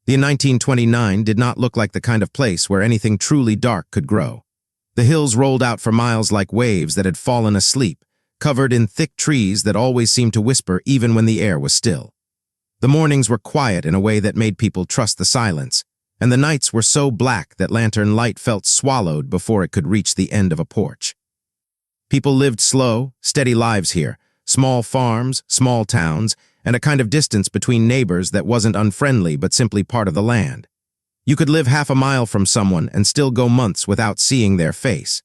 The 1929 did not look like the kind of place where anything truly dark could grow. The hills rolled out for miles like waves that had fallen asleep, covered in thick trees that always seemed to whisper even when the air was still. The mornings were quiet in a way that made people trust the silence, and the nights were so black that lantern light felt swallowed before it could reach the end of a porch. People lived slow, steady lives here, small farms, small towns, and a kind of distance between neighbors that wasn't unfriendly but simply part of the land. You could live half a mile from someone and still go months without seeing their face.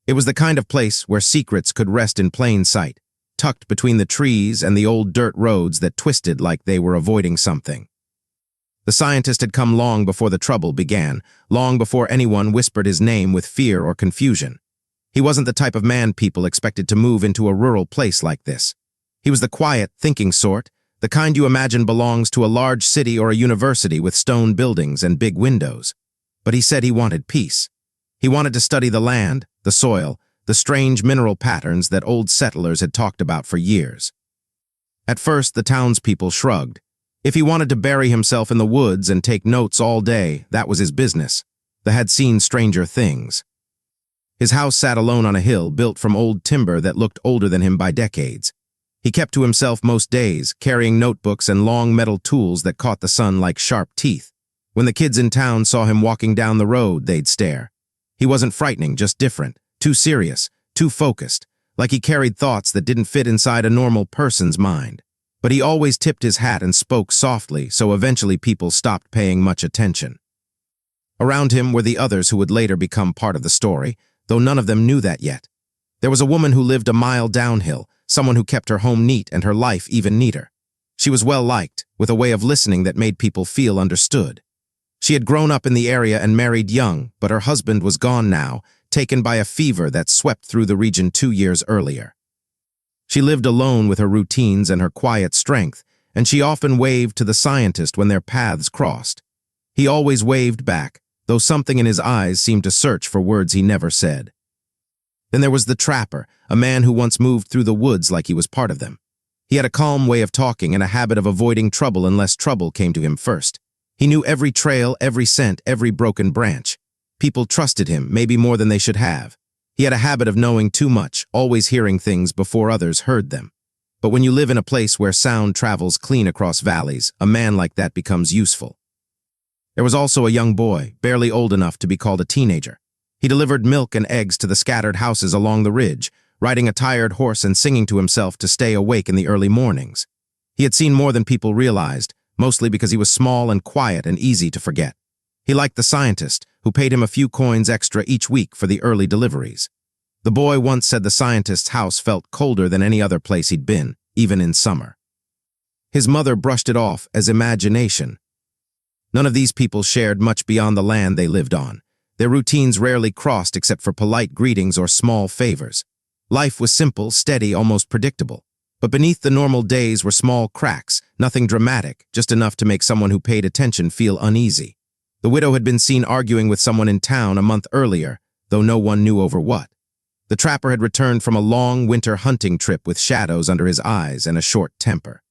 It was the kind of place where secrets could rest in plain sight, tucked between the trees and the old dirt roads that twisted like they were avoiding something. The scientist had come long before the trouble began, long before anyone whispered his name with fear or confusion. He wasn't the type of man people expected to move into a rural place like this. He was the quiet, thinking sort, the kind you imagine belongs to a large city or a university with stone buildings and big windows. But he said he wanted peace. He wanted to study the land, the soil, the strange mineral patterns that old settlers had talked about for years. At first, the townspeople shrugged. If he wanted to bury himself in the woods and take notes all day, that was his business. They had seen stranger things. His house sat alone on a hill built from old timber that looked older than him by decades. He kept to himself most days, carrying notebooks and long metal tools that caught the sun like sharp teeth. When the kids in town saw him walking down the road, they'd stare. He wasn't frightening, just different, too serious, too focused, like he carried thoughts that didn't fit inside a normal person's mind. But he always tipped his hat and spoke softly, so eventually people stopped paying much attention. Around him were the others who would later become part of the story, though none of them knew that yet. There was a woman who lived a mile downhill, someone who kept her home neat and her life even neater. She was well-liked, with a way of listening that made people feel understood. She had grown up in the area and married young, but her husband was gone now, taken by a fever that swept through the region 2 years earlier. She lived alone with her routines and her quiet strength, and she often waved to the scientist when their paths crossed. He always waved back, though something in his eyes seemed to search for words he never said. Then there was the trapper, a man who once moved through the woods like he was part of them. He had a calm way of talking and a habit of avoiding trouble unless trouble came to him first. He knew every trail, every scent, every broken branch. People trusted him, maybe more than they should have. He had a habit of knowing too much, always hearing things before others heard them. But when you live in a place where sound travels clean across valleys, a man like that becomes useful. There was also a young boy, barely old enough to be called a teenager. He delivered milk and eggs to the scattered houses along the ridge, riding a tired horse and singing to himself to stay awake in the early mornings. He had seen more than people realized, mostly because he was small and quiet and easy to forget. He liked the scientist, who paid him a few coins extra each week for the early deliveries. The boy once said the scientist's house felt colder than any other place he'd been, even in summer. His mother brushed it off as imagination. None of these people shared much beyond the land they lived on. Their routines rarely crossed except for polite greetings or small favors. Life was simple, steady, almost predictable. But beneath the normal days were small cracks, nothing dramatic, just enough to make someone who paid attention feel uneasy. The widow had been seen arguing with someone in town a month earlier, though no one knew over what. The trapper had returned from a long winter hunting trip with shadows under his eyes and a short temper.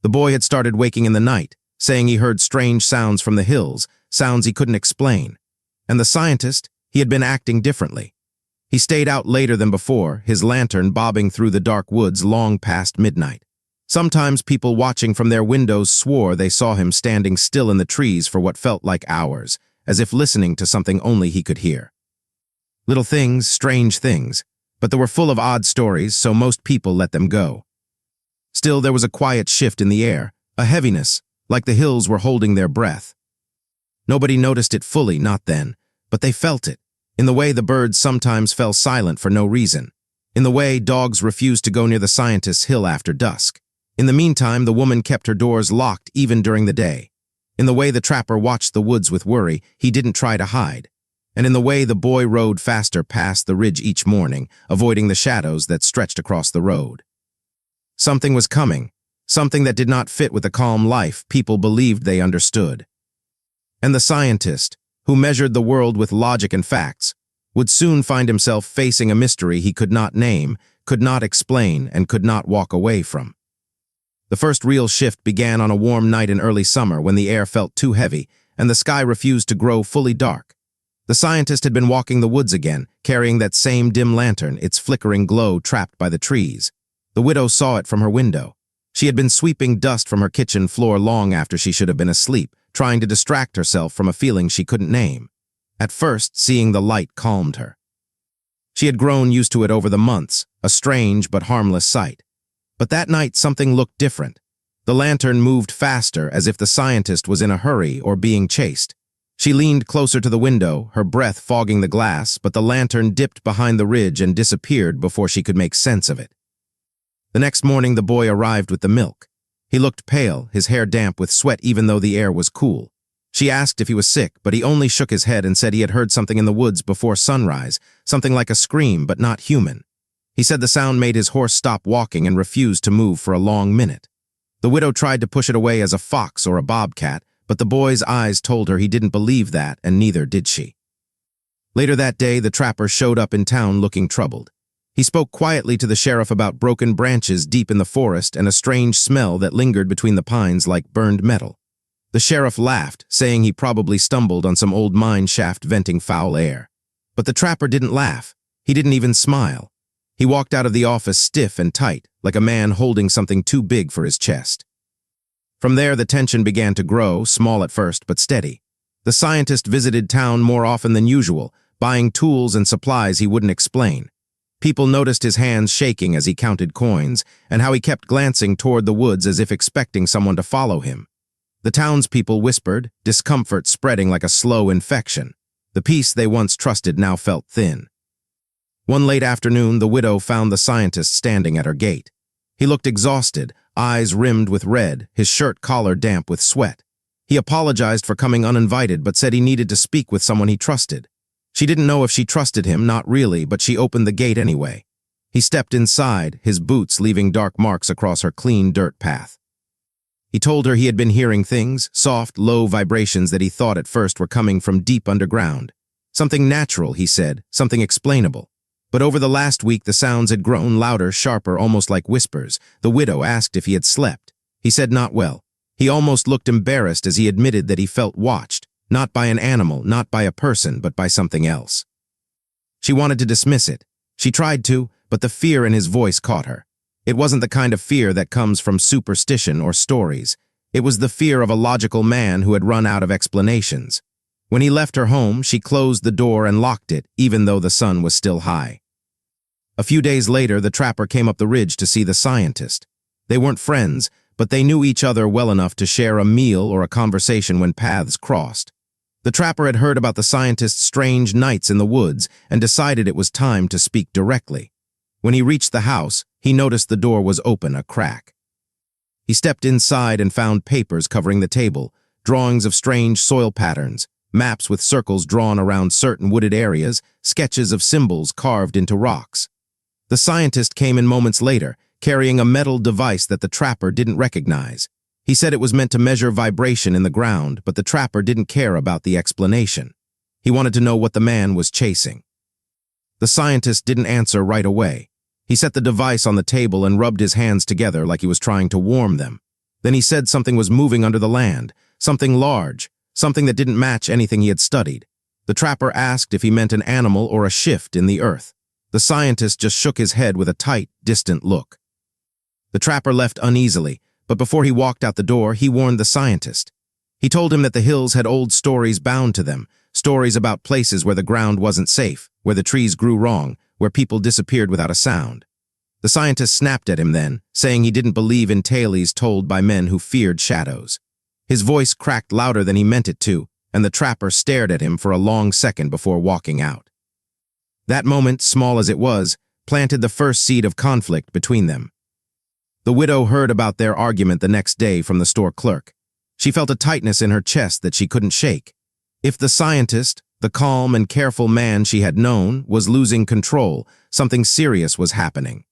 The boy had started waking in the night, saying he heard strange sounds from the hills, sounds he couldn't explain. And the scientist, he had been acting differently. He stayed out later than before, his lantern bobbing through the dark woods long past midnight. Sometimes people watching from their windows swore they saw him standing still in the trees for what felt like hours, as if listening to something only he could hear. Little things, strange things, but they were full of odd stories, so most people let them go. Still, there was a quiet shift in the air, a heaviness, like the hills were holding their breath. Nobody noticed it fully, not then, but they felt it, in the way the birds sometimes fell silent for no reason, in the way dogs refused to go near the scientist's hill after dusk. In the meantime, the woman kept her doors locked even during the day. In the way the trapper watched the woods with worry, he didn't try to hide. And in the way the boy rode faster past the ridge each morning, avoiding the shadows that stretched across the road. Something was coming, something that did not fit with the calm life people believed they understood. And the scientist, who measured the world with logic and facts, would soon find himself facing a mystery he could not name, could not explain, and could not walk away from. The first real shift began on a warm night in early summer when the air felt too heavy and the sky refused to grow fully dark. The scientist had been walking the woods again, carrying that same dim lantern, its flickering glow trapped by the trees. The widow saw it from her window. She had been sweeping dust from her kitchen floor long after she should have been asleep, trying to distract herself from a feeling she couldn't name. At first, seeing the light calmed her. She had grown used to it over the months, a strange but harmless sight. But that night something looked different. The lantern moved faster, as if the scientist was in a hurry or being chased. She leaned closer to the window, her breath fogging the glass, but the lantern dipped behind the ridge and disappeared before she could make sense of it. The next morning the boy arrived with the milk. He looked pale, his hair damp with sweat even though the air was cool. She asked if he was sick, but he only shook his head and said he had heard something in the woods before sunrise, something like a scream but not human. He said the sound made his horse stop walking and refused to move for a long minute. The widow tried to push it away as a fox or a bobcat, but the boy's eyes told her he didn't believe that, and neither did she. Later that day, the trapper showed up in town looking troubled. He spoke quietly to the sheriff about broken branches deep in the forest and a strange smell that lingered between the pines like burned metal. The sheriff laughed, saying he probably stumbled on some old mine shaft venting foul air. But the trapper didn't laugh. He didn't even smile. He walked out of the office stiff and tight, like a man holding something too big for his chest. From there, the tension began to grow, small at first, but steady. The scientist visited town more often than usual, buying tools and supplies he wouldn't explain. People noticed his hands shaking as he counted coins, and how he kept glancing toward the woods as if expecting someone to follow him. The townspeople whispered, discomfort spreading like a slow infection. The peace they once trusted now felt thin. One late afternoon, the widow found the scientist standing at her gate. He looked exhausted, eyes rimmed with red, his shirt collar damp with sweat. He apologized for coming uninvited, but said he needed to speak with someone he trusted. She didn't know if she trusted him, not really, but she opened the gate anyway. He stepped inside, his boots leaving dark marks across her clean dirt path. He told her he had been hearing things, soft, low vibrations that he thought at first were coming from deep underground. Something natural, he said, something explainable. But over the last week the sounds had grown louder, sharper, almost like whispers. The widow asked if he had slept. He said not well. He almost looked embarrassed as he admitted that he felt watched, not by an animal, not by a person, but by something else. She wanted to dismiss it. She tried to, but the fear in his voice caught her. It wasn't the kind of fear that comes from superstition or stories. It was the fear of a logical man who had run out of explanations. When he left her home, she closed the door and locked it, even though the sun was still high. A few days later, the trapper came up the ridge to see the scientist. They weren't friends, but they knew each other well enough to share a meal or a conversation when paths crossed. The trapper had heard about the scientist's strange nights in the woods and decided it was time to speak directly. When he reached the house, he noticed the door was open a crack. He stepped inside and found papers covering the table, drawings of strange soil patterns, maps with circles drawn around certain wooded areas, sketches of symbols carved into rocks. The scientist came in moments later, carrying a metal device that the trapper didn't recognize. He said it was meant to measure vibration in the ground, but the trapper didn't care about the explanation. He wanted to know what the man was chasing. The scientist didn't answer right away. He set the device on the table and rubbed his hands together like he was trying to warm them. Then he said something was moving under the land, something large, something that didn't match anything he had studied. The trapper asked if he meant an animal or a shift in the earth. The scientist just shook his head with a tight, distant look. The trapper left uneasily, but before he walked out the door, he warned the scientist. He told him that the hills had old stories bound to them, stories about places where the ground wasn't safe, where the trees grew wrong, where people disappeared without a sound. The scientist snapped at him then, saying he didn't believe in tales told by men who feared shadows. His voice cracked louder than he meant it to, and the trapper stared at him for a long second before walking out. That moment, small as it was, planted the first seed of conflict between them. The widow heard about their argument the next day from the store clerk. She felt a tightness in her chest that she couldn't shake. If the scientist, the calm and careful man she had known, was losing control, something serious was happening.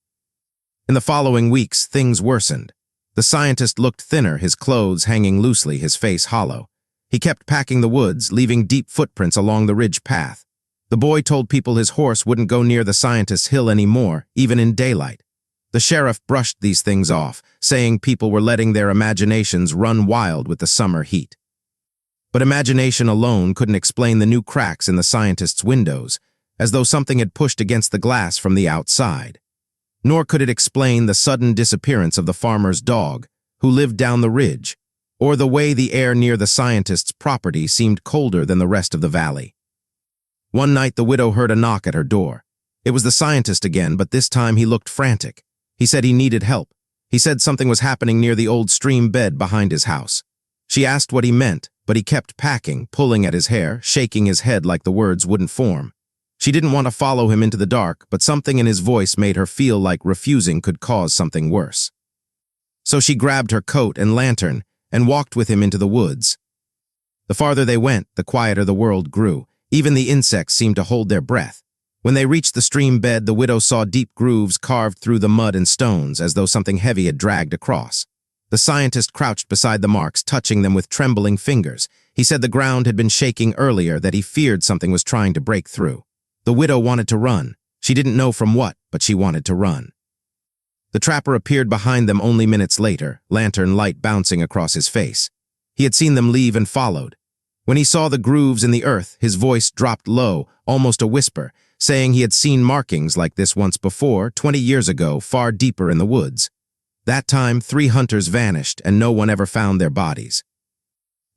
In the following weeks, things worsened. The scientist looked thinner, his clothes hanging loosely, his face hollow. He kept packing the woods, leaving deep footprints along the ridge path. The boy told people his horse wouldn't go near the scientist's hill anymore, even in daylight. The sheriff brushed these things off, saying people were letting their imaginations run wild with the summer heat. But imagination alone couldn't explain the new cracks in the scientist's windows, as though something had pushed against the glass from the outside. Nor could it explain the sudden disappearance of the farmer's dog, who lived down the ridge, or the way the air near the scientist's property seemed colder than the rest of the valley. One night the widow heard a knock at her door. It was the scientist again, but this time he looked frantic. He said he needed help. He said something was happening near the old stream bed behind his house. She asked what he meant, but he kept packing, pulling at his hair, shaking his head like the words wouldn't form. She didn't want to follow him into the dark, but something in his voice made her feel like refusing could cause something worse. So she grabbed her coat and lantern and walked with him into the woods. The farther they went, the quieter the world grew. Even the insects seemed to hold their breath. When they reached the stream bed, the widow saw deep grooves carved through the mud and stones, as though something heavy had dragged across. The scientist crouched beside the marks, touching them with trembling fingers. He said the ground had been shaking earlier, that he feared something was trying to break through. The widow wanted to run. She didn't know from what, but she wanted to run. The trapper appeared behind them only minutes later, lantern light bouncing across his face. He had seen them leave and followed. When he saw the grooves in the earth, his voice dropped low, almost a whisper, saying he had seen markings like this once before, 20 years ago, far deeper in the woods. That time, 3 hunters vanished, and no one ever found their bodies.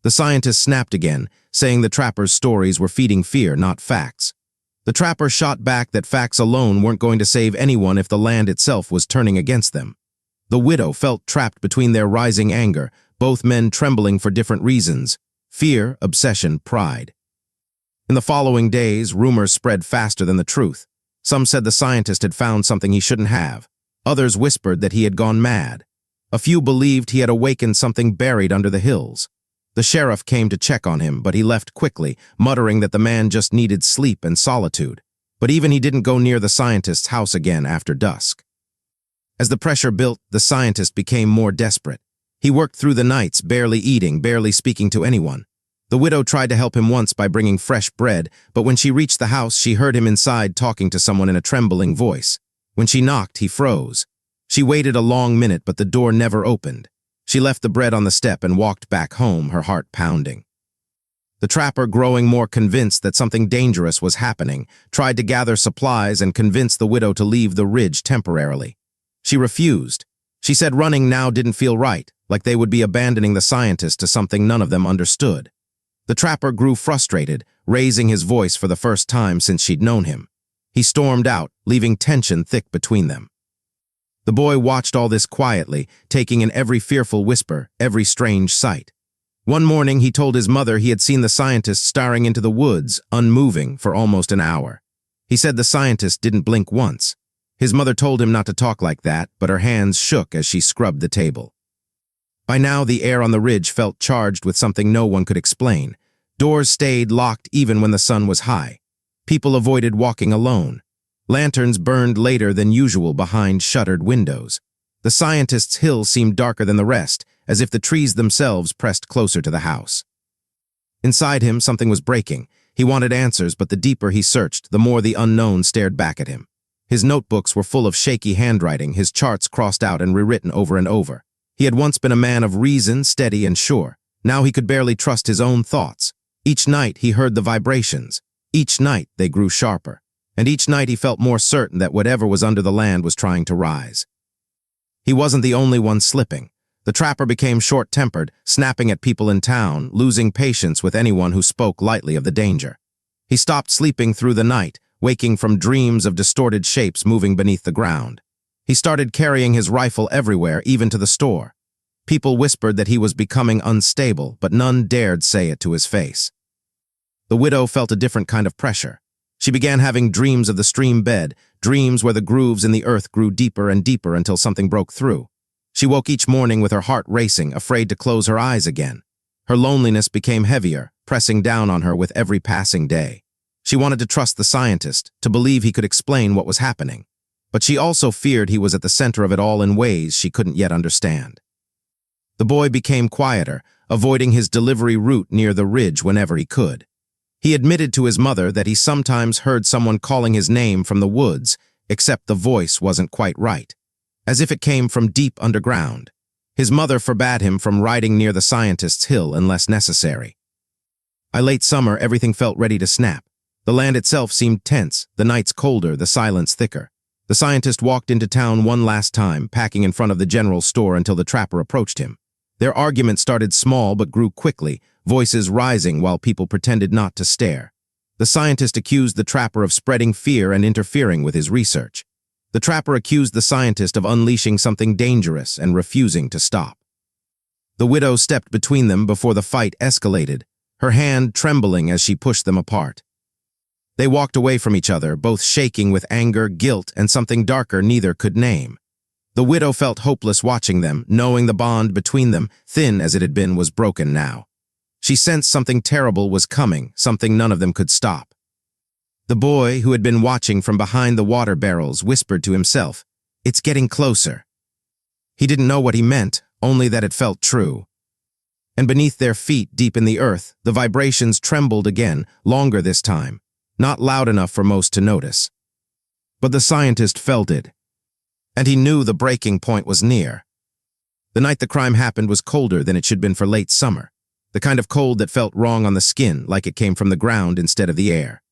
The scientist snapped again, saying the trapper's stories were feeding fear, not facts. The trapper shot back that facts alone weren't going to save anyone if the land itself was turning against them. The widow felt trapped between their rising anger, both men trembling for different reasons: fear, obsession, pride. In the following days, rumors spread faster than the truth. Some said the scientist had found something he shouldn't have. Others whispered that he had gone mad. A few believed he had awakened something buried under the hills. The sheriff came to check on him, but he left quickly, muttering that the man just needed sleep and solitude. But even he didn't go near the scientist's house again after dusk. As the pressure built, the scientist became more desperate. He worked through the nights, barely eating, barely speaking to anyone. The widow tried to help him once by bringing fresh bread, but when she reached the house, she heard him inside talking to someone in a trembling voice. When she knocked, he froze. She waited a long minute, but the door never opened. She left the bread on the step and walked back home, her heart pounding. The trapper, growing more convinced that something dangerous was happening, tried to gather supplies and convince the widow to leave the ridge temporarily. She refused. She said running now didn't feel right, like they would be abandoning the scientist to something none of them understood. The trapper grew frustrated, raising his voice for the first time since she'd known him. He stormed out, leaving tension thick between them. The boy watched all this quietly, taking in every fearful whisper, every strange sight. One morning, he told his mother he had seen the scientist staring into the woods, unmoving, for almost an hour. He said the scientist didn't blink once. His mother told him not to talk like that, but her hands shook as she scrubbed the table. By now, the air on the ridge felt charged with something no one could explain. Doors stayed locked even when the sun was high. People avoided walking alone. Lanterns burned later than usual behind shuttered windows. The scientist's hill seemed darker than the rest, as if the trees themselves pressed closer to the house. Inside him, something was breaking. He wanted answers, but the deeper he searched, the more the unknown stared back at him. His notebooks were full of shaky handwriting, his charts crossed out and rewritten over and over. He had once been a man of reason, steady and sure. Now he could barely trust his own thoughts. Each night he heard the vibrations. Each night they grew sharper. And each night he felt more certain that whatever was under the land was trying to rise. He wasn't the only one slipping. The trapper became short-tempered, snapping at people in town, losing patience with anyone who spoke lightly of the danger. He stopped sleeping through the night, waking from dreams of distorted shapes moving beneath the ground. He started carrying his rifle everywhere, even to the store. People whispered that he was becoming unstable, but none dared say it to his face. The widow felt a different kind of pressure. She began having dreams of the stream bed, dreams where the grooves in the earth grew deeper and deeper until something broke through. She woke each morning with her heart racing, afraid to close her eyes again. Her loneliness became heavier, pressing down on her with every passing day. She wanted to trust the scientist, to believe he could explain what was happening. But she also feared he was at the center of it all in ways she couldn't yet understand. The boy became quieter, avoiding his delivery route near the ridge whenever he could. He admitted to his mother that he sometimes heard someone calling his name from the woods, except the voice wasn't quite right. as if it came from deep underground. His mother forbade him from riding near the scientist's hill unless necessary. By late summer, everything felt ready to snap. The land itself seemed tense, the nights colder, the silence thicker. The scientist walked into town one last time, packing in front of the general store until the trapper approached him. Their argument started small but grew quickly, voices rising while people pretended not to stare. The scientist accused the trapper of spreading fear and interfering with his research. The trapper accused the scientist of unleashing something dangerous and refusing to stop. The widow stepped between them before the fight escalated, her hand trembling as she pushed them apart. They walked away from each other, both shaking with anger, guilt, and something darker neither could name. The widow felt hopeless watching them, knowing the bond between them, thin as it had been, was broken now. She sensed something terrible was coming, something none of them could stop. The boy, who had been watching from behind the water barrels, whispered to himself, "It's getting closer." He didn't know what he meant, only that it felt true. And beneath their feet, deep in the earth, the vibrations trembled again, longer this time, not loud enough for most to notice. But the scientist felt it, and he knew the breaking point was near. The night the crime happened was colder than it should have been for late summer, the kind of cold that felt wrong on the skin, like it came from the ground instead of the air.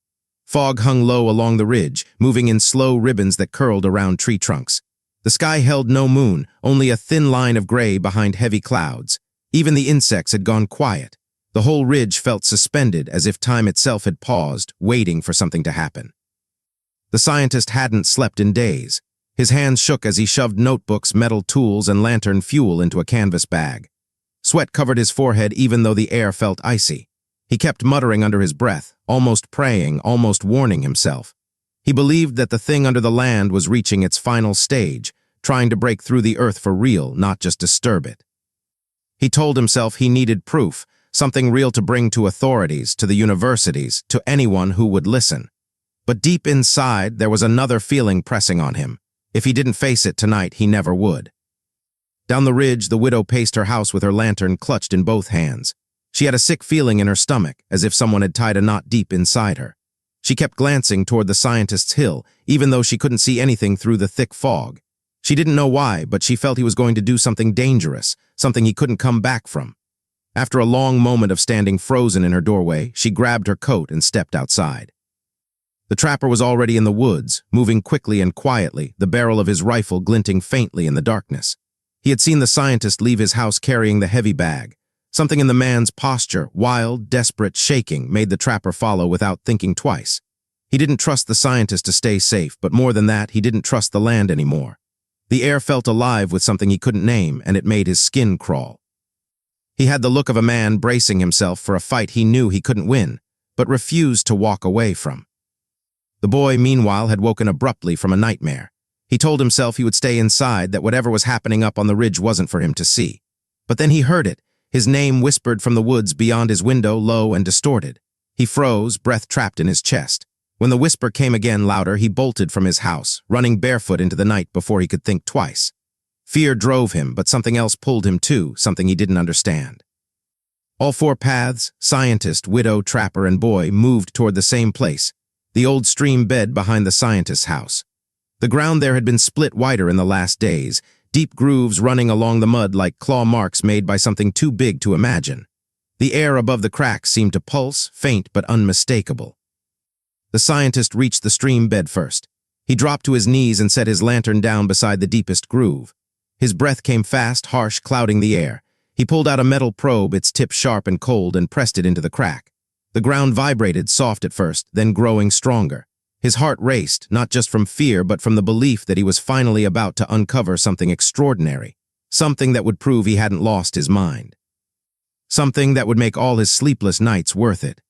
Fog hung low along the ridge, moving in slow ribbons that curled around tree trunks. The sky held no moon, only a thin line of gray behind heavy clouds. Even the insects had gone quiet. The whole ridge felt suspended, as if time itself had paused, waiting for something to happen. The scientist hadn't slept in days. His hands shook as he shoved notebooks, metal tools, and lantern fuel into a canvas bag. Sweat covered his forehead even though the air felt icy. He kept muttering under his breath, almost praying, almost warning himself. He believed that the thing under the land was reaching its final stage, trying to break through the earth for real, not just disturb it. He told himself he needed proof, something real to bring to authorities, to the universities, to anyone who would listen. But deep inside, there was another feeling pressing on him. If he didn't face it tonight, he never would. Down the ridge, the widow paced her house with her lantern clutched in both hands. She had a sick feeling in her stomach, as if someone had tied a knot deep inside her. She kept glancing toward the scientist's hill, even though she couldn't see anything through the thick fog. She didn't know why, but she felt he was going to do something dangerous, something he couldn't come back from. After a long moment of standing frozen in her doorway, she grabbed her coat and stepped outside. The trapper was already in the woods, moving quickly and quietly, the barrel of his rifle glinting faintly in the darkness. He had seen the scientist leave his house carrying the heavy bag. Something in the man's posture, wild, desperate, shaking, made the trapper follow without thinking twice. He didn't trust the scientist to stay safe, but more than that, he didn't trust the land anymore. The air felt alive with something he couldn't name, and it made his skin crawl. He had the look of a man bracing himself for a fight he knew he couldn't win, but refused to walk away from. The boy, meanwhile, had woken abruptly from a nightmare. He told himself he would stay inside, that whatever was happening up on the ridge wasn't for him to see. But then he heard it, his name whispered from the woods beyond his window, low and distorted. He froze, breath trapped in his chest. When the whisper came again louder, he bolted from his house, running barefoot into the night before he could think twice. Fear drove him, but something else pulled him too, something he didn't understand. All four paths, scientist, widow, trapper, and boy, moved toward the same place, the old stream bed behind the scientist's house. The ground there had been split wider in the last days, deep grooves running along the mud like claw marks made by something too big to imagine. The air above the cracks seemed to pulse, faint but unmistakable. The scientist reached the stream bed first. He dropped to his knees and set his lantern down beside the deepest groove. His breath came fast, harsh, clouding the air. He pulled out a metal probe, its tip sharp and cold, and pressed it into the crack. The ground vibrated, soft at first, then growing stronger. His heart raced, not just from fear, but from the belief that he was finally about to uncover something extraordinary, something that would prove he hadn't lost his mind. Something that would make all his sleepless nights worth it.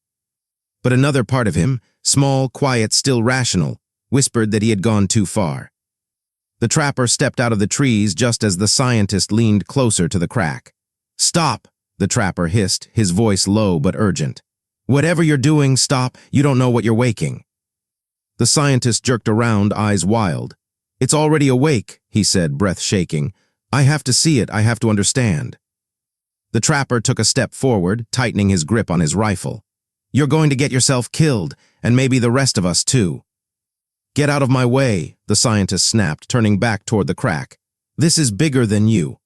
But another part of him, small, quiet, still rational, whispered that he had gone too far. The trapper stepped out of the trees just as the scientist leaned closer to the crack. "Stop!" the trapper hissed, his voice low but urgent. "Whatever you're doing, stop. You don't know what you're waking." The scientist jerked around, eyes wild. "It's already awake," he said, breath shaking. "I have to see it. I have to understand." The trapper took a step forward, tightening his grip on his rifle. "You're going to get yourself killed, and maybe the rest of us too." "Get out of my way," the scientist snapped, turning back toward the crack. This is bigger than you."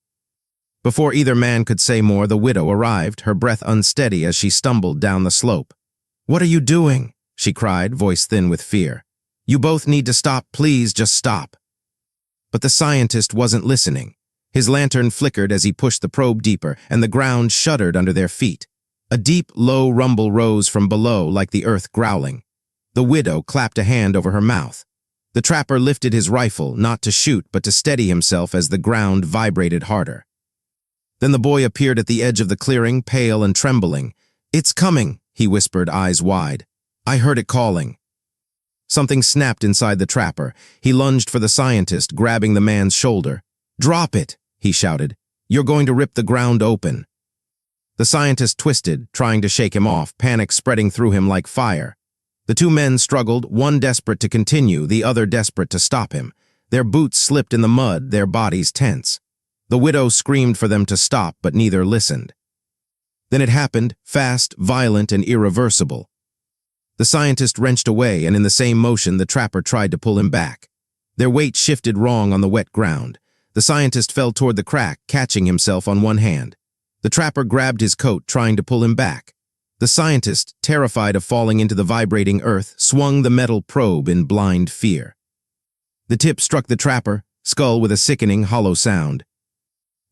Before either man could say more, the widow arrived, her breath unsteady as she stumbled down the slope. "What are you doing?" she cried, voice thin with fear. "You both need to stop, please, just stop." But the scientist wasn't listening. His lantern flickered as he pushed the probe deeper, and the ground shuddered under their feet. A deep, low rumble rose from below like the earth growling. The widow clapped a hand over her mouth. The trapper lifted his rifle, not to shoot but to steady himself as the ground vibrated harder. Then the boy appeared at the edge of the clearing, pale and trembling. "It's coming," he whispered, eyes wide. "I heard it calling." Something snapped inside the trapper. He lunged for the scientist, grabbing the man's shoulder. "Drop it," he shouted. "You're going to rip the ground open." The scientist twisted, trying to shake him off, panic spreading through him like fire. The two men struggled, one desperate to continue, the other desperate to stop him. Their boots slipped in the mud, their bodies tense. The widow screamed for them to stop, but neither listened. Then it happened, fast, violent, and irreversible. The scientist wrenched away, and in the same motion, the trapper tried to pull him back. Their weight shifted wrong on the wet ground. The scientist fell toward the crack, catching himself on one hand. The trapper grabbed his coat, trying to pull him back. The scientist, terrified of falling into the vibrating earth, swung the metal probe in blind fear. The tip struck the trapper, skull with a sickening, hollow sound.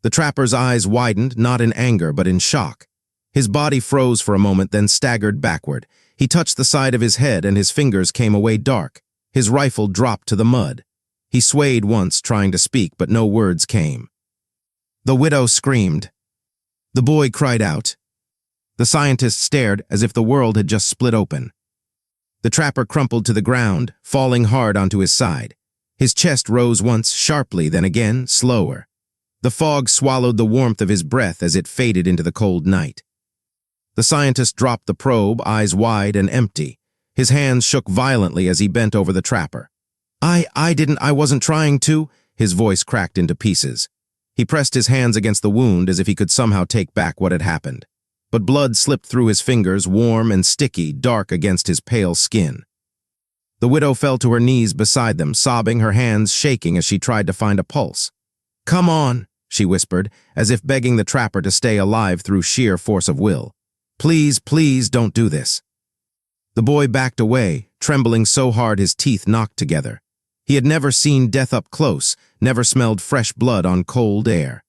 The trapper's eyes widened, not in anger, but in shock. His body froze for a moment, then staggered backward. He touched the side of his head, and his fingers came away dark. His rifle dropped to the mud. He swayed once, trying to speak, but no words came. The widow screamed. The boy cried out. The scientist stared as if the world had just split open. The trapper crumpled to the ground, falling hard onto his side. His chest rose once, sharply, then again, slower. The fog swallowed the warmth of his breath as it faded into the cold night. The scientist dropped the probe, eyes wide and empty. His hands shook violently as he bent over the trapper. I wasn't trying to," his voice cracked into pieces. He pressed his hands against the wound as if he could somehow take back what had happened. But blood slipped through his fingers, warm and sticky, dark against his pale skin. The widow fell to her knees beside them, sobbing, her hands shaking as she tried to find a pulse. "Come on," she whispered, as if begging the trapper to stay alive through sheer force of will. "Please, please don't do this." The boy backed away, trembling so hard his teeth knocked together. He had never seen death up close, never smelled fresh blood on cold air.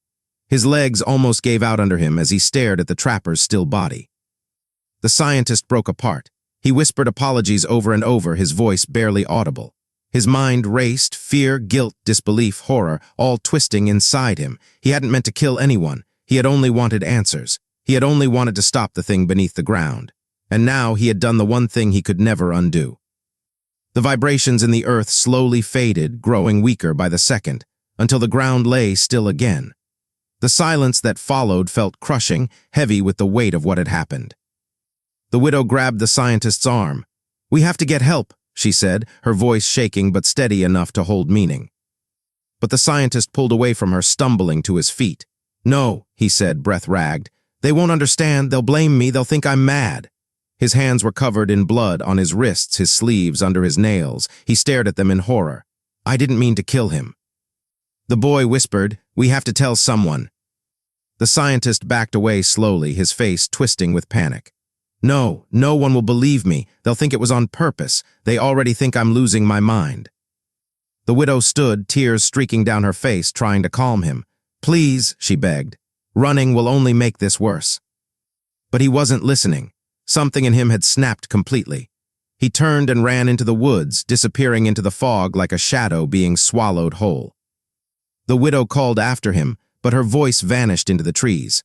His legs almost gave out under him as he stared at the trapper's still body. The scientist broke apart. He whispered apologies over and over, his voice barely audible. His mind raced, fear, guilt, disbelief, horror, all twisting inside him. He hadn't meant to kill anyone. He had only wanted answers. He had only wanted to stop the thing beneath the ground. And now he had done the one thing he could never undo. The vibrations in the earth slowly faded, growing weaker by the second, until the ground lay still again. The silence that followed felt crushing, heavy with the weight of what had happened. The widow grabbed the scientist's arm. "We have to get help," she said, her voice shaking but steady enough to hold meaning. But the scientist pulled away from her, stumbling to his feet. "No," he said, breath ragged. "They won't understand, they'll blame me, they'll think I'm mad." His hands were covered in blood, on his wrists, his sleeves, under his nails. He stared at them in horror. "I didn't mean to kill him." The boy whispered, "We have to tell someone." The scientist backed away slowly, his face twisting with panic. "No, no one will believe me. They'll think it was on purpose. They already think I'm losing my mind." The widow stood, tears streaking down her face, trying to calm him. "Please," she begged. "Running will only make this worse." But he wasn't listening. Something in him had snapped completely. He turned and ran into the woods, disappearing into the fog like a shadow being swallowed whole. The widow called after him, but her voice vanished into the trees.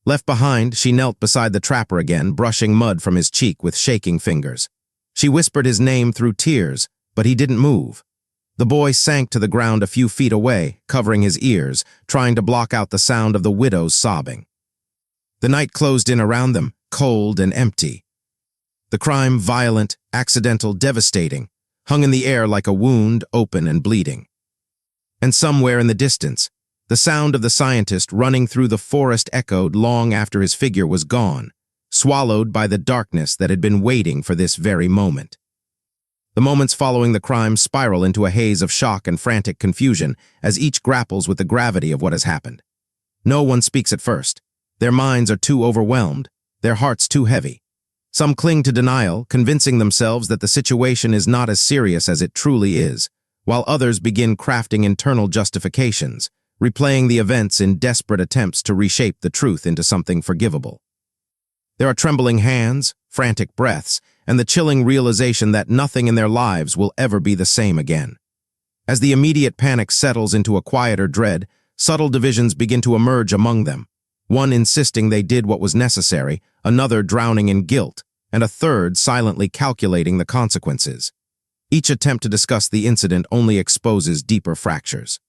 Left behind, she knelt beside the trapper again, brushing mud from his cheek with shaking fingers. She whispered his name through tears, but he didn't move. The boy sank to the ground a few feet away, covering his ears, trying to block out the sound of the widow's sobbing. The night closed in around them, cold and empty. The crime, violent, accidental, devastating, hung in the air like a wound, open and bleeding. And somewhere in the distance, the sound of the scientist running through the forest echoed long after his figure was gone, swallowed by the darkness that had been waiting for this very moment. The moments following the crime spiral into a haze of shock and frantic confusion as each grapples with the gravity of what has happened. No one speaks at first. Their minds are too overwhelmed, their hearts too heavy. Some cling to denial, convincing themselves that the situation is not as serious as it truly is, while others begin crafting internal justifications, replaying the events in desperate attempts to reshape the truth into something forgivable. There are trembling hands, frantic breaths, and the chilling realization that nothing in their lives will ever be the same again. As the immediate panic settles into a quieter dread, subtle divisions begin to emerge among them, one insisting they did what was necessary, another drowning in guilt, and a third silently calculating the consequences. Each attempt to discuss the incident only exposes deeper fractures.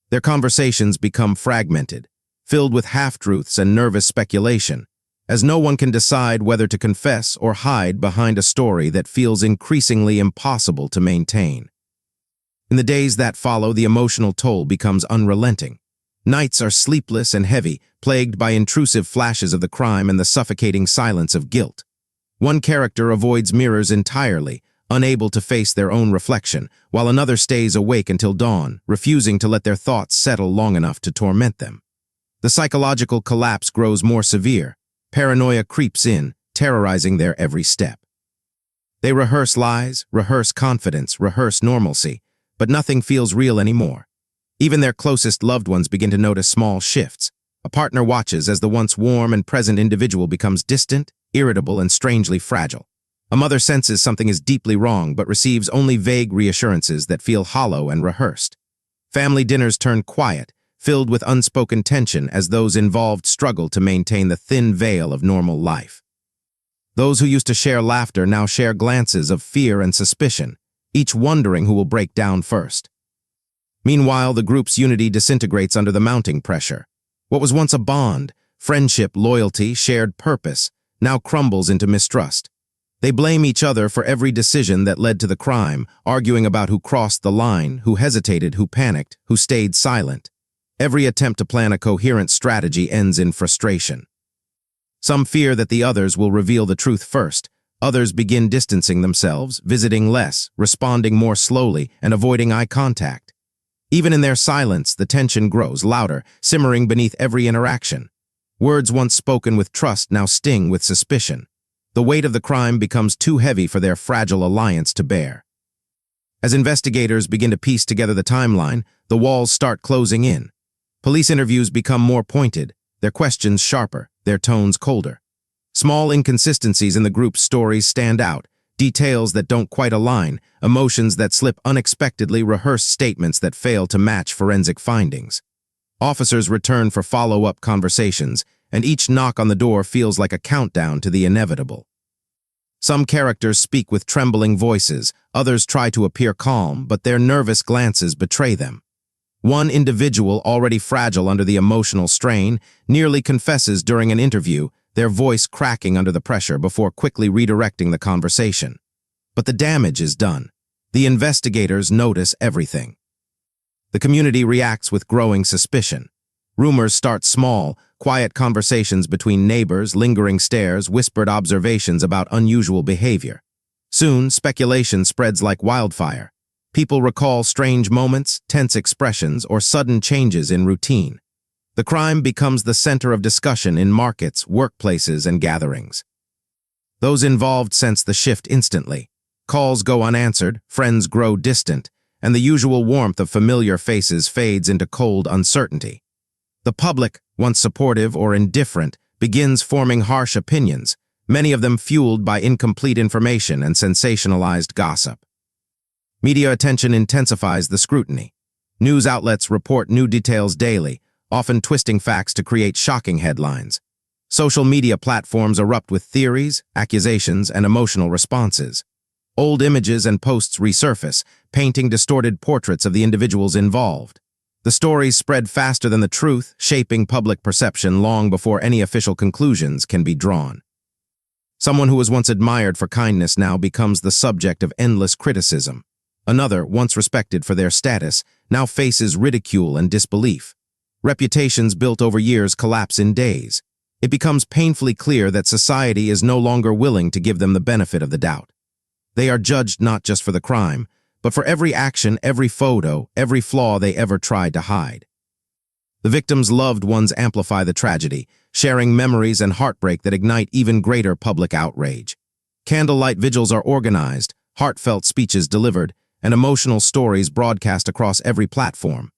Their conversations become fragmented, filled with half-truths and nervous speculation, as no one can decide whether to confess or hide behind a story that feels increasingly impossible to maintain. In the days that follow, the emotional toll becomes unrelenting. Nights are sleepless and heavy, plagued by intrusive flashes of the crime and the suffocating silence of guilt. One character avoids mirrors entirely, unable to face their own reflection, while another stays awake until dawn, refusing to let their thoughts settle long enough to torment them. The psychological collapse grows more severe. Paranoia creeps in, terrorizing their every step. They rehearse lies, rehearse confidence, rehearse normalcy, but nothing feels real anymore. Even their closest loved ones begin to notice small shifts. A partner watches as the once warm and present individual becomes distant, irritable, and strangely fragile. A mother senses something is deeply wrong but receives only vague reassurances that feel hollow and rehearsed. Family dinners turn quiet, filled with unspoken tension as those involved struggle to maintain the thin veil of normal life. Those who used to share laughter now share glances of fear and suspicion, each wondering who will break down first. Meanwhile, the group's unity disintegrates under the mounting pressure. What was once a bond, friendship, loyalty, shared purpose, now crumbles into mistrust. They blame each other for every decision that led to the crime, arguing about who crossed the line, who hesitated, who panicked, who stayed silent. Every attempt to plan a coherent strategy ends in frustration. Some fear that the others will reveal the truth first. Others begin distancing themselves, visiting less, responding more slowly, and avoiding eye contact. Even in their silence, the tension grows louder, simmering beneath every interaction. Words once spoken with trust now sting with suspicion. The weight of the crime becomes too heavy for their fragile alliance to bear. As investigators begin to piece together the timeline, the walls start closing in. Police interviews become more pointed, their questions sharper, their tones colder. Small inconsistencies in the group's stories stand out, details that don't quite align, emotions that slip unexpectedly, rehearsed statements that fail to match forensic findings. Officers return for follow-up conversations, and each knock on the door feels like a countdown to the inevitable. Some characters speak with trembling voices, others try to appear calm, but their nervous glances betray them. One individual, already fragile under the emotional strain, nearly confesses during an interview, their voice cracking under the pressure before quickly redirecting the conversation. But the damage is done. The investigators notice everything. The community reacts with growing suspicion. Rumors start small, quiet conversations between neighbors, lingering stares, whispered observations about unusual behavior. Soon, speculation spreads like wildfire. People recall strange moments, tense expressions, or sudden changes in routine. The crime becomes the center of discussion in markets, workplaces, and gatherings. Those involved sense the shift instantly. Calls go unanswered, friends grow distant, and the usual warmth of familiar faces fades into cold uncertainty. The public, once supportive or indifferent, begins forming harsh opinions, many of them fueled by incomplete information and sensationalized gossip. Media attention intensifies the scrutiny. News outlets report new details daily, often twisting facts to create shocking headlines. Social media platforms erupt with theories, accusations, and emotional responses. Old images and posts resurface, painting distorted portraits of the individuals involved. The stories spread faster than the truth, shaping public perception long before any official conclusions can be drawn. Someone who was once admired for kindness now becomes the subject of endless criticism. Another, once respected for their status, now faces ridicule and disbelief. Reputations built over years collapse in days. It becomes painfully clear that society is no longer willing to give them the benefit of the doubt. They are judged not just for the crime, but for every action, every photo, every flaw they ever tried to hide. The victims' loved ones amplify the tragedy, sharing memories and heartbreak that ignite even greater public outrage. Candlelight vigils are organized, heartfelt speeches delivered, and emotional stories broadcast across every platform.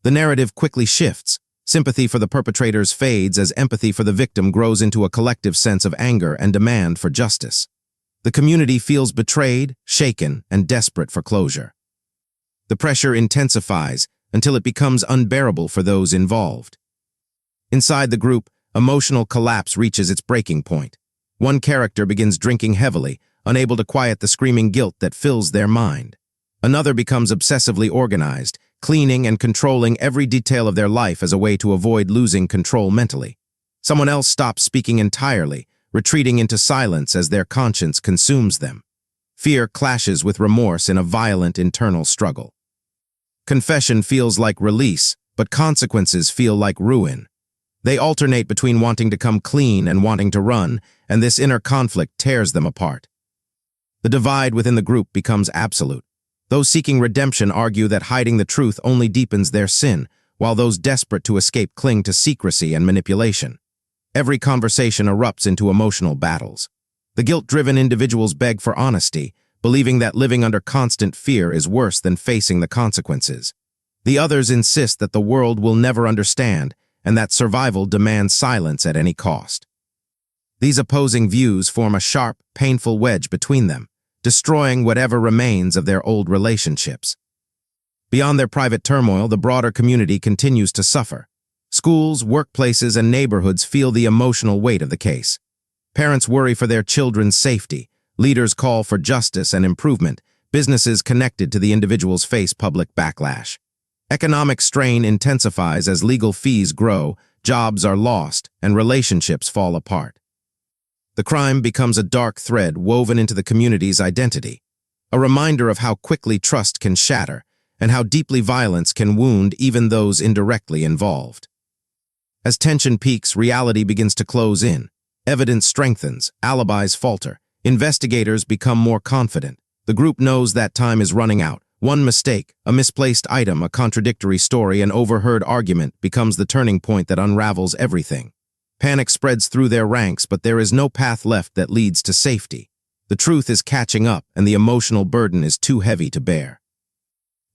The narrative quickly shifts. Sympathy for the perpetrators fades as empathy for the victim grows into a collective sense of anger and demand for justice. The community feels betrayed, shaken, and desperate for closure. The pressure intensifies until it becomes unbearable for those involved. Inside the group, emotional collapse reaches its breaking point. One character begins drinking heavily, unable to quiet the screaming guilt that fills their mind. Another becomes obsessively organized, cleaning and controlling every detail of their life as a way to avoid losing control mentally. Someone else stops speaking entirely, retreating into silence as their conscience consumes them. Fear clashes with remorse in a violent internal struggle. Confession feels like release, but consequences feel like ruin. They alternate between wanting to come clean and wanting to run, and this inner conflict tears them apart. The divide within the group becomes absolute. Those seeking redemption argue that hiding the truth only deepens their sin, while those desperate to escape cling to secrecy and manipulation. Every conversation erupts into emotional battles. The guilt-driven individuals beg for honesty, believing that living under constant fear is worse than facing the consequences. The others insist that the world will never understand and that survival demands silence at any cost. These opposing views form a sharp, painful wedge between them, destroying whatever remains of their old relationships. Beyond their private turmoil, the broader community continues to suffer. Schools, workplaces, and neighborhoods feel the emotional weight of the case. Parents worry for their children's safety. Leaders call for justice and improvement. Businesses connected to the individuals face public backlash. Economic strain intensifies as legal fees grow, jobs are lost, and relationships fall apart. The crime becomes a dark thread woven into the community's identity, a reminder of how quickly trust can shatter and how deeply violence can wound even those indirectly involved. As tension peaks, reality begins to close in. Evidence strengthens, alibis falter, investigators become more confident. The group knows that time is running out. One mistake, a misplaced item, a contradictory story, an overheard argument becomes the turning point that unravels everything. Panic spreads through their ranks, but there is no path left that leads to safety. The truth is catching up, and the emotional burden is too heavy to bear.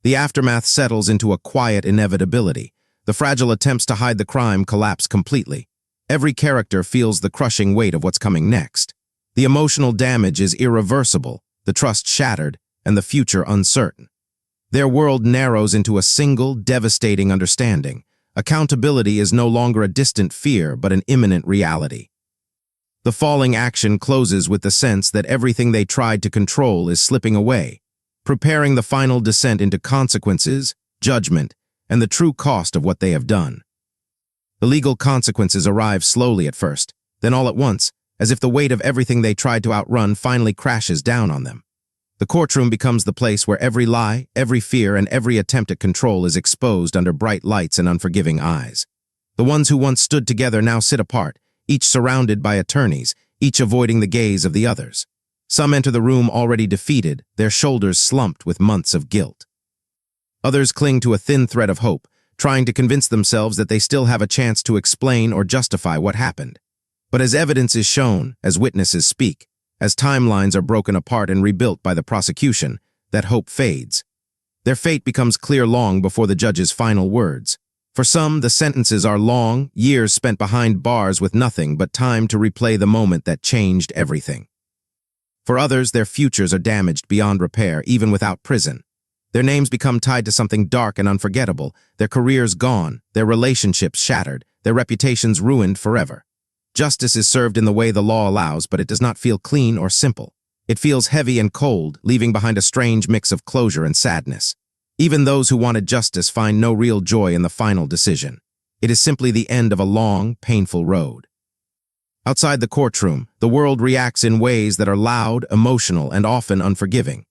The aftermath settles into a quiet inevitability. The fragile attempts to hide the crime collapse completely. Every character feels the crushing weight of what's coming next. The emotional damage is irreversible, the trust shattered, and the future uncertain. Their world narrows into a single, devastating understanding. Accountability is no longer a distant fear, but an imminent reality. The falling action closes with the sense that everything they tried to control is slipping away, preparing the final descent into consequences, judgment, and the true cost of what they have done. The legal consequences arrive slowly at first, then all at once, as if the weight of everything they tried to outrun finally crashes down on them. The courtroom becomes the place where every lie, every fear, and every attempt at control is exposed under bright lights and unforgiving eyes. The ones who once stood together now sit apart, each surrounded by attorneys, each avoiding the gaze of the others. Some enter the room already defeated, their shoulders slumped with months of guilt. Others cling to a thin thread of hope, trying to convince themselves that they still have a chance to explain or justify what happened. But as evidence is shown, as witnesses speak, as timelines are broken apart and rebuilt by the prosecution, that hope fades. Their fate becomes clear long before the judge's final words. For some, the sentences are long, years spent behind bars with nothing but time to replay the moment that changed everything. For others, their futures are damaged beyond repair, even without prison. Their names become tied to something dark and unforgettable, their careers gone, their relationships shattered, their reputations ruined forever. Justice is served in the way the law allows, but it does not feel clean or simple. It feels heavy and cold, leaving behind a strange mix of closure and sadness. Even those who wanted justice find no real joy in the final decision. It is simply the end of a long, painful road. Outside the courtroom, the world reacts in ways that are loud, emotional, and often unforgiving.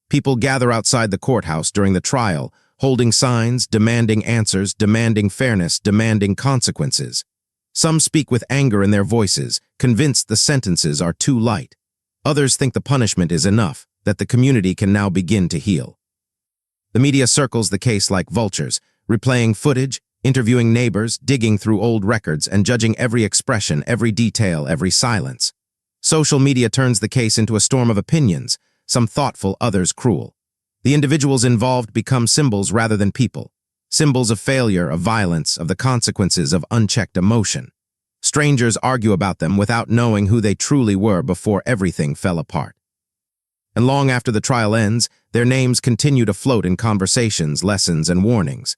People gather outside the courthouse during the trial, holding signs, demanding answers, demanding fairness, demanding consequences. Some speak with anger in their voices, convinced the sentences are too light. Others think the punishment is enough, that the community can now begin to heal. The media circles the case like vultures, replaying footage, interviewing neighbors, digging through old records, and judging every expression, every detail, every silence. Social media turns the case into a storm of opinions, some thoughtful, others cruel. The individuals involved become symbols rather than people, symbols of failure, of violence, of the consequences of unchecked emotion. Strangers argue about them without knowing who they truly were before everything fell apart. And long after the trial ends, their names continue to float in conversations, lessons, and warnings.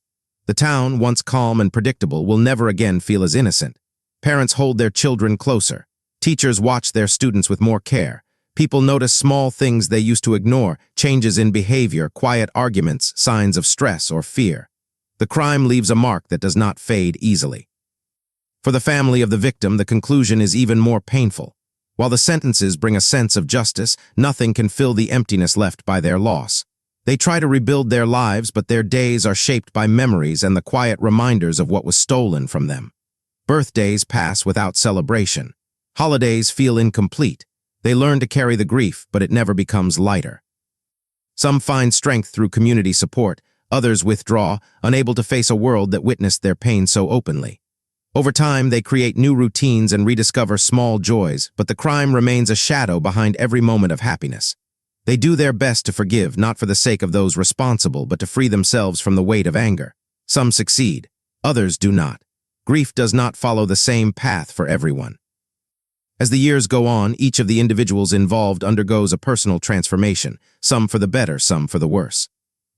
The town, once calm and predictable, will never again feel as innocent. Parents hold their children closer. Teachers watch their students with more care. People notice small things they used to ignore, changes in behavior, quiet arguments, signs of stress or fear. The crime leaves a mark that does not fade easily. For the family of the victim, the conclusion is even more painful. While the sentences bring a sense of justice, nothing can fill the emptiness left by their loss. They try to rebuild their lives, but their days are shaped by memories and the quiet reminders of what was stolen from them. Birthdays pass without celebration. Holidays feel incomplete. They learn to carry the grief, but it never becomes lighter. Some find strength through community support, others withdraw, unable to face a world that witnessed their pain so openly. Over time, they create new routines and rediscover small joys, but the crime remains a shadow behind every moment of happiness. They do their best to forgive, not for the sake of those responsible, but to free themselves from the weight of anger. Some succeed, others do not. Grief does not follow the same path for everyone. As the years go on, each of the individuals involved undergoes a personal transformation, some for the better, some for the worse.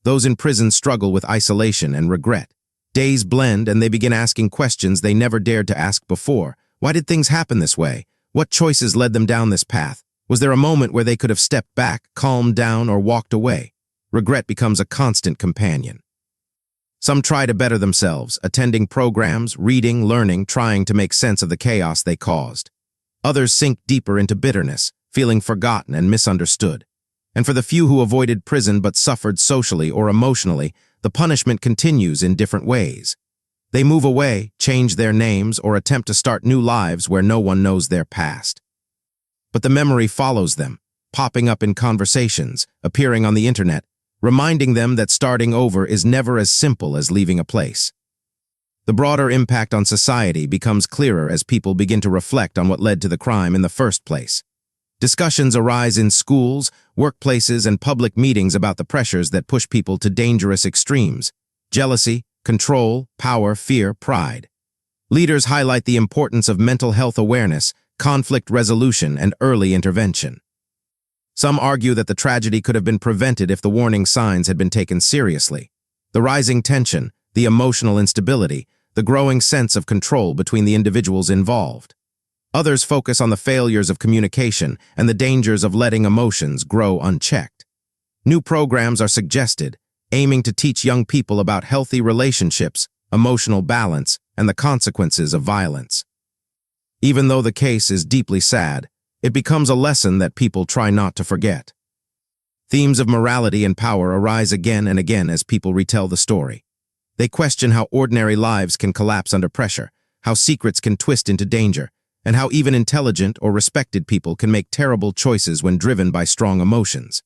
Those in prison struggle with isolation and regret. Days blend and they begin asking questions they never dared to ask before. Why did things happen this way? What choices led them down this path? Was there a moment where they could have stepped back, calmed down, or walked away? Regret becomes a constant companion. Some try to better themselves, attending programs, reading, learning, trying to make sense of the chaos they caused. Others sink deeper into bitterness, feeling forgotten and misunderstood. And for the few who avoided prison but suffered socially or emotionally, the punishment continues in different ways. They move away, change their names, or attempt to start new lives where no one knows their past. But the memory follows them, popping up in conversations, appearing on the internet, reminding them that starting over is never as simple as leaving a place. The broader impact on society becomes clearer as people begin to reflect on what led to the crime in the first place. Discussions arise in schools, workplaces, and public meetings about the pressures that push people to dangerous extremes: jealousy, control, power, fear, pride. Leaders highlight the importance of mental health awareness, conflict resolution, and early intervention. Some argue that the tragedy could have been prevented if the warning signs had been taken seriously. The rising tension, the emotional instability, the growing sense of control between the individuals involved. Others focus on the failures of communication and the dangers of letting emotions grow unchecked. New programs are suggested, aiming to teach young people about healthy relationships, emotional balance, and the consequences of violence. Even though the case is deeply sad, it becomes a lesson that people try not to forget. Themes of morality and power arise again and again as people retell the story. They question how ordinary lives can collapse under pressure, how secrets can twist into danger, and how even intelligent or respected people can make terrible choices when driven by strong emotions.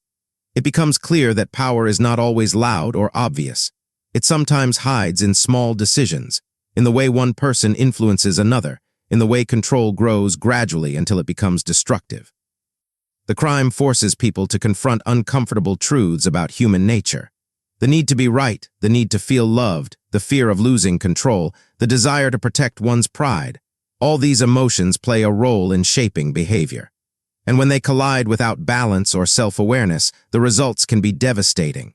It becomes clear that power is not always loud or obvious. It sometimes hides in small decisions, in the way one person influences another, in the way control grows gradually until it becomes destructive. The crime forces people to confront uncomfortable truths about human nature. The need to be right, the need to feel loved, the fear of losing control, the desire to protect one's pride. All these emotions play a role in shaping behavior. And when they collide without balance or self-awareness, the results can be devastating.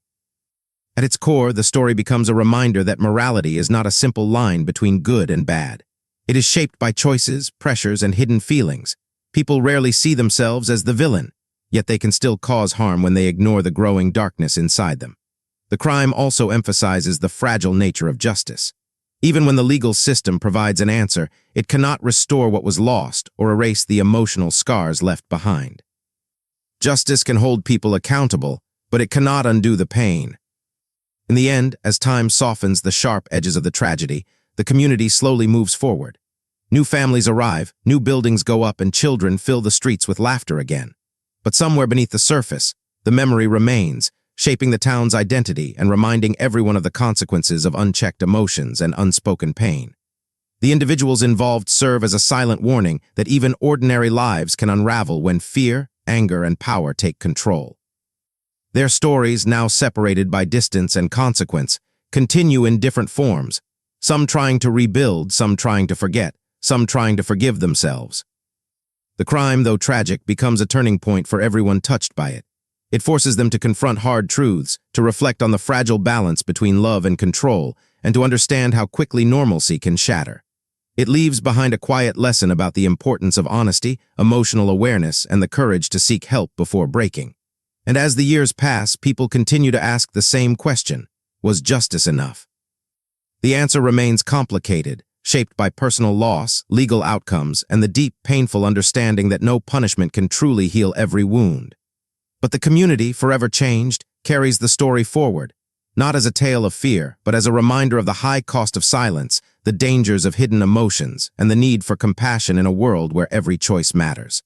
At its core, the story becomes a reminder that morality is not a simple line between good and bad. It is shaped by choices, pressures, and hidden feelings. People rarely see themselves as the villain, yet they can still cause harm when they ignore the growing darkness inside them. The crime also emphasizes the fragile nature of justice. Even when the legal system provides an answer, it cannot restore what was lost or erase the emotional scars left behind. Justice can hold people accountable, but it cannot undo the pain. In the end, as time softens the sharp edges of the tragedy, the community slowly moves forward. New families arrive, new buildings go up, and children fill the streets with laughter again. But somewhere beneath the surface, The memory remains, shaping the town's identity and reminding everyone of the consequences of unchecked emotions and unspoken pain. The individuals involved serve as a silent warning that even ordinary lives can unravel when fear, anger, and power take control. Their stories, now separated by distance and consequence, continue in different forms, some trying to rebuild, some trying to forget, some trying to forgive themselves. The crime, though tragic, becomes a turning point for everyone touched by it. It forces them to confront hard truths, to reflect on the fragile balance between love and control, and to understand how quickly normalcy can shatter. It leaves behind a quiet lesson about the importance of honesty, emotional awareness, and the courage to seek help before breaking. And as the years pass, people continue to ask the same question: was justice enough? The answer remains complicated, shaped by personal loss, legal outcomes, and the deep, painful understanding that no punishment can truly heal every wound. But the community, forever changed, carries the story forward, not as a tale of fear, but as a reminder of the high cost of silence, the dangers of hidden emotions, and the need for compassion in a world where every choice matters.